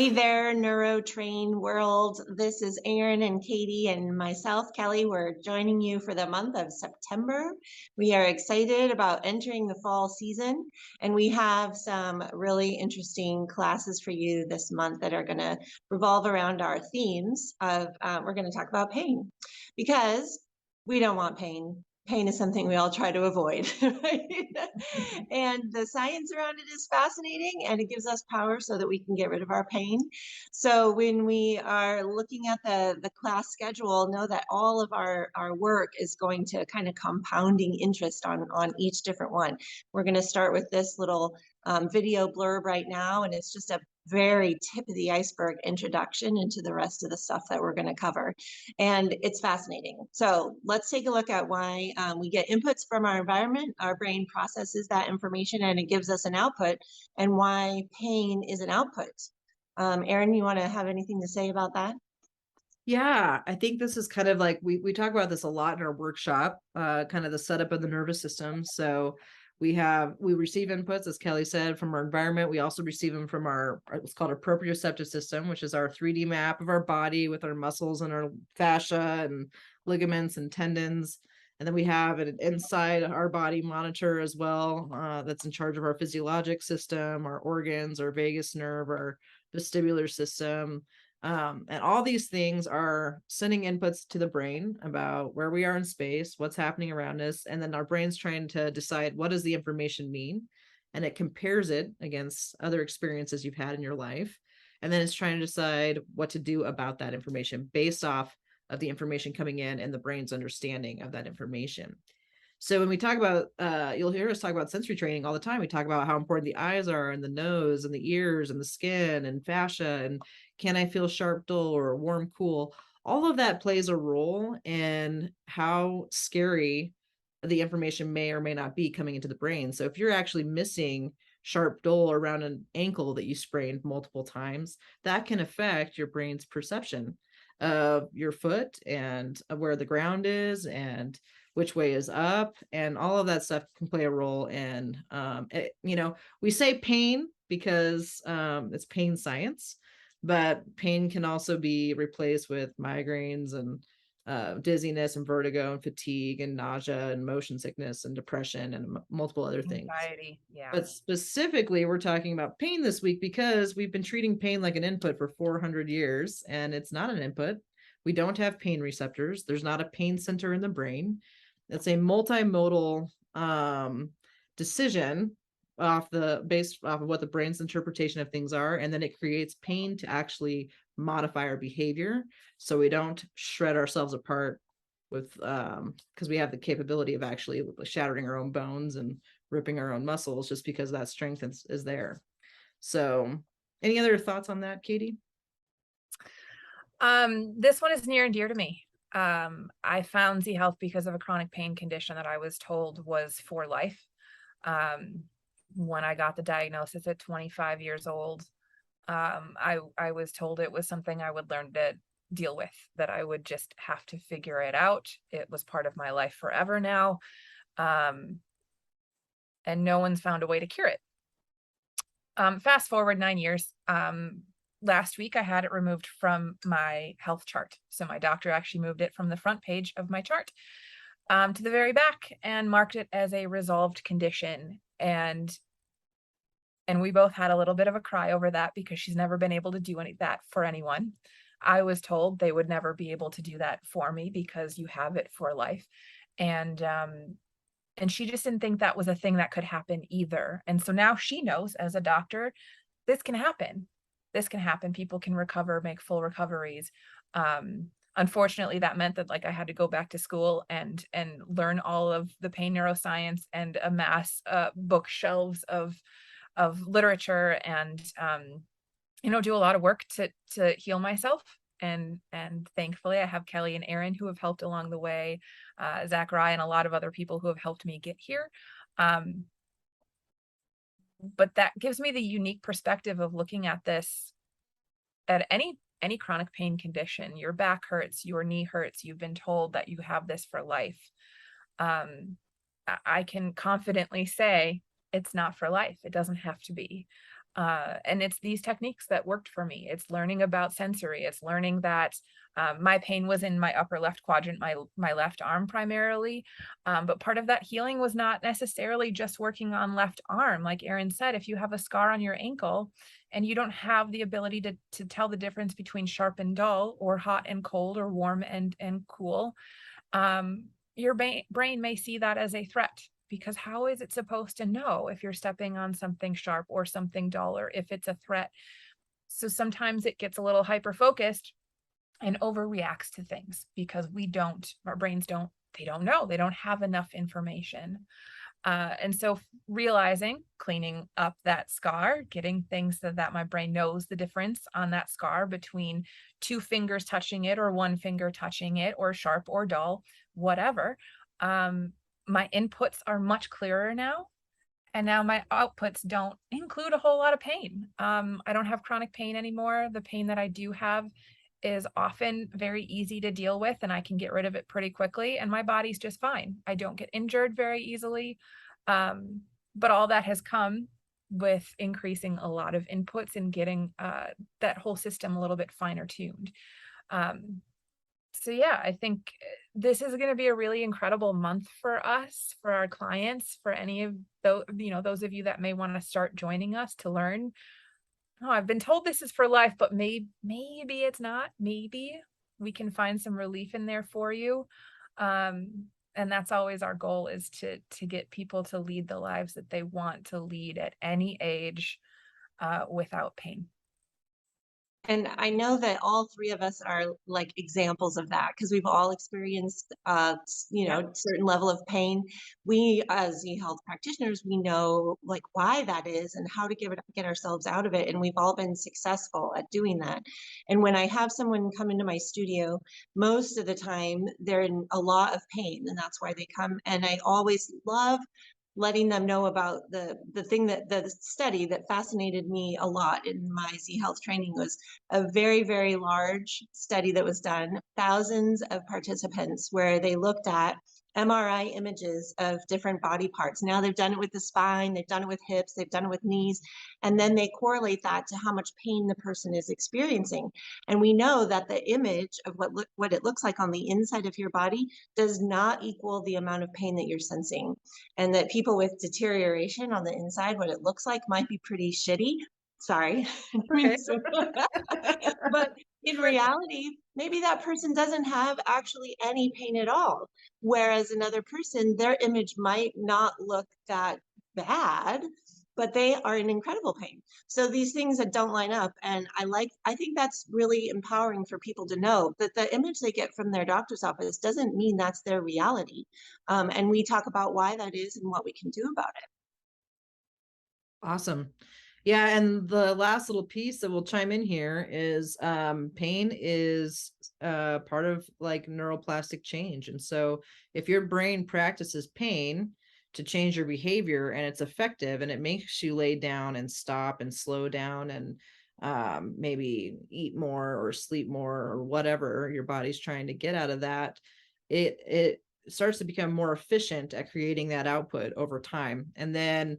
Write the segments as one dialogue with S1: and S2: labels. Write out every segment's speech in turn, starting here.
S1: Hey there, NeuroTrain world. This is Erin and Katie and myself, Kelly. We're joining you for the month of September. We are excited about entering the fall season, and we have some really interesting classes for you this month that are going to revolve around our themes of we're going to talk about pain because we don't want pain. Pain is something we all try to avoid, right? And the science around it is fascinating and it gives us power so that we can get rid of our pain. So when we are looking at the class schedule, know that all of our work is going to kind of compounding interest on each different one. We're going to start with this little video blurb right now, and it's just a very tip of the iceberg introduction into the rest of the stuff that we're going to cover. And it's fascinating. So let's take a look at why we get inputs from our environment. Our brain processes that information and it gives us an output, and why pain is an output. Erin, you want to have anything to say about that?
S2: Yeah, I think this is kind of like we talk about this a lot in our workshop, kind of the setup of the nervous system. So we receive inputs, as Kelly said, from our environment. We also receive them from our what's called our proprioceptive system, which is our 3D map of our body with our muscles and our fascia and ligaments and tendons. And then we have an inside our body monitor as well, that's in charge of our physiologic system, our organs, our vagus nerve, our vestibular system. And all these things are sending inputs to the brain about where we are in space, what's happening around us, and then our brain's trying to decide what does the information mean, and it compares it against other experiences you've had in your life, and then it's trying to decide what to do about that information based off of the information coming in and the brain's understanding of that information. So when we talk about, you'll hear us talk about sensory training all the time. We talk about how important the eyes are and the nose and the ears and the skin and fascia and can I feel sharp, dull, or warm, cool? All of that plays a role in how scary the information may or may not be coming into the brain. So if you're actually missing sharp, dull around an ankle that you sprained multiple times, that can affect your brain's perception of your foot and of where the ground is and which way is up, and all of that stuff can play a role in we say pain because it's pain science, but pain can also be replaced with migraines and dizziness and vertigo and fatigue and nausea and motion sickness and depression and multiple other things.
S3: Anxiety, yeah.
S2: But specifically, we're talking about pain this week because we've been treating pain like an input for 400 years, and it's not an input. We don't have pain receptors. There's not a pain center in the brain. It's a multimodal decision based off of what the brain's interpretation of things are, and then it creates pain to actually modify our behavior, so we don't shred ourselves apart with because we have the capability of actually shattering our own bones and ripping our own muscles just because that strength is there. So any other thoughts on that, Katie?
S3: This one is near and dear to me. I found Z Health because of a chronic pain condition that I was told was for life. When I got the diagnosis at 25 years old, I was told it was something I would learn to deal with, that I would just have to figure it out. It was part of my life forever now. And no one's found a way to cure it. Fast forward 9 years. Last week, I had it removed from my health chart. So my doctor actually moved it from the front page of my chart to the very back and marked it as a resolved condition. And we both had a little bit of a cry over that because she's never been able to do any of that for anyone. I was told they would never be able to do that for me because you have it for life. And she just didn't think that was a thing that could happen either. And so now she knows, as a doctor, this can happen. This can happen. People can recover, make full recoveries. Unfortunately, that meant that I had to go back to school and learn all of the pain neuroscience and amass bookshelves of literature and do a lot of work to heal myself. And thankfully I have Kelly and Erin who have helped along the way, Zach Rye and a lot of other people who have helped me get here. But that gives me the unique perspective of looking at this at any chronic pain condition. Your back hurts, your knee hurts, you've been told that you have this for life. I can confidently say it's not for life. It doesn't have to be. And it's these techniques that worked for me. It's learning about sensory. It's learning that my pain was in my upper left quadrant, my left arm primarily. But part of that healing was not necessarily just working on left arm. Like Erin said, if you have a scar on your ankle and you don't have the ability to tell the difference between sharp and dull, or hot and cold, or warm and cool, your brain may see that as a threat, because how is it supposed to know if you're stepping on something sharp or something dull, or if it's a threat? So sometimes it gets a little hyper focused and overreacts to things because our brains don't know, they don't have enough information. And so realizing, cleaning up that scar, getting things so that my brain knows the difference on that scar between 2 fingers touching it, or 1 finger touching it, or sharp or dull, whatever. My inputs are much clearer now. And now my outputs don't include a whole lot of pain. I don't have chronic pain anymore. The pain that I do have is often very easy to deal with, and I can get rid of it pretty quickly, and my body's just fine. I don't get injured very easily. But all that has come with increasing a lot of inputs and getting that whole system a little bit finer tuned. So yeah, I think this is going to be a really incredible month for us, for our clients, for any of those, those of you that may want to start joining us to learn. Oh, I've been told this is for life, but maybe it's not. Maybe we can find some relief in there for you. And that's always our goal, is to get people to lead the lives that they want to lead at any age, without pain.
S1: And I know that all three of us are like examples of that, because we've all experienced, certain level of pain. We, as e-health practitioners, we know like why that is and how to get ourselves out of it. And we've all been successful at doing that. And when I have someone come into my studio, most of the time they're in a lot of pain, and that's why they come. And I always love letting them know about the thing, that the study that fascinated me a lot in my Z Health training was a very, very large study that was done, thousands of participants, where they looked at MRI images of different body parts. Now they've done it with the spine, they've done it with hips, they've done it with knees, and then they correlate that to how much pain the person is experiencing. And we know that the image of what it looks like on the inside of your body does not equal the amount of pain that you're sensing. And that people with deterioration on the inside, what it looks like might be pretty shitty. Sorry.
S2: Okay.
S1: But in reality, maybe that person doesn't have actually any pain at all. Whereas another person, their image might not look that bad, but they are in incredible pain. So these things that don't line up. And I think that's really empowering for people to know that the image they get from their doctor's office doesn't mean that's their reality. And we talk about why that is and what we can do about it.
S2: Awesome. Yeah, and the last little piece that will chime in here is pain is part of like neuroplastic change. And so if your brain practices pain to change your behavior, and it's effective, and it makes you lay down and stop and slow down and maybe eat more or sleep more or whatever your body's trying to get out of that, it starts to become more efficient at creating that output over time. And then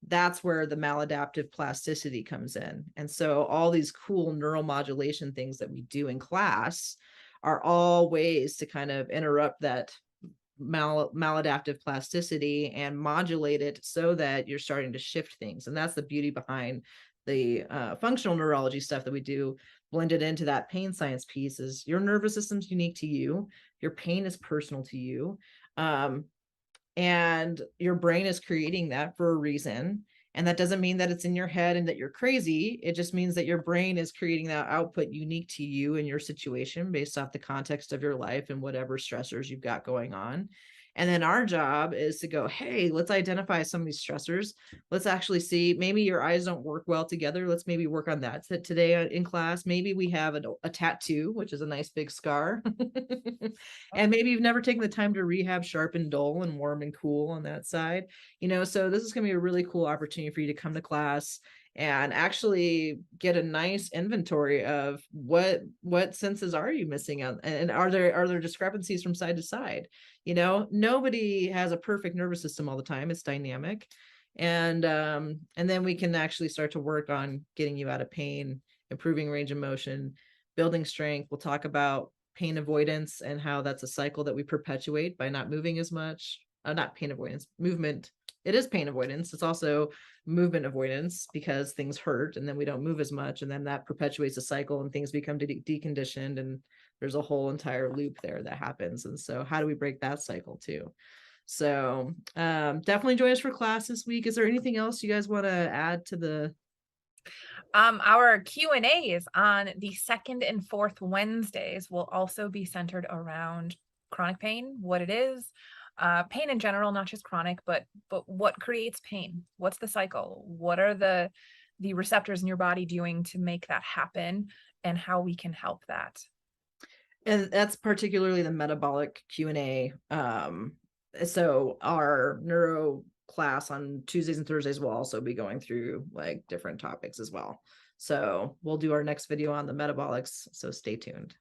S2: that's where the maladaptive plasticity comes in. And so all these cool neuromodulation things that we do in class are all ways to kind of interrupt that maladaptive plasticity and modulate it so that you're starting to shift things. And that's the beauty behind the functional neurology stuff that we do, blended into that pain science piece. Is your nervous system's unique to you, your pain is personal to you, and your brain is creating that for a reason. And that doesn't mean that it's in your head and that you're crazy. It just means that your brain is creating that output unique to you and your situation based off the context of your life and whatever stressors you've got going on. And then our job is to go, hey, let's identify some of these stressors. Let's actually see, maybe your eyes don't work well together. Let's maybe work on that today in class. Maybe we have a tattoo, which is a nice big scar. And maybe you've never taken the time to rehab sharp and dull and warm and cool on that side. So this is going to be a really cool opportunity for you to come to class and actually get a nice inventory of what senses are you missing out, and are there discrepancies from side to side. Nobody has a perfect nervous system all the time. It's dynamic. And then we can actually start to work on getting you out of pain, improving range of motion, building strength. We'll talk about pain avoidance and how that's a cycle that we perpetuate by not moving as much. Not pain avoidance, movement. It is pain avoidance. It's also movement avoidance because things hurt and then we don't move as much. And then that perpetuates a cycle and things become deconditioned. And there's a whole entire loop there that happens. And so how do we break that cycle too? So definitely join us for class this week. Is there anything else you guys want to add to the?
S3: Our Q&As on the 2nd and 4th Wednesdays will also be centered around chronic pain, what it is, pain in general, not just chronic, but what creates pain? What's the cycle? What are the receptors in your body doing to make that happen, and how we can help that?
S2: And that's particularly the metabolic Q&A. So our neuro class on Tuesdays and Thursdays will also be going through like different topics as well. So we'll do our next video on the metabolics. So stay tuned.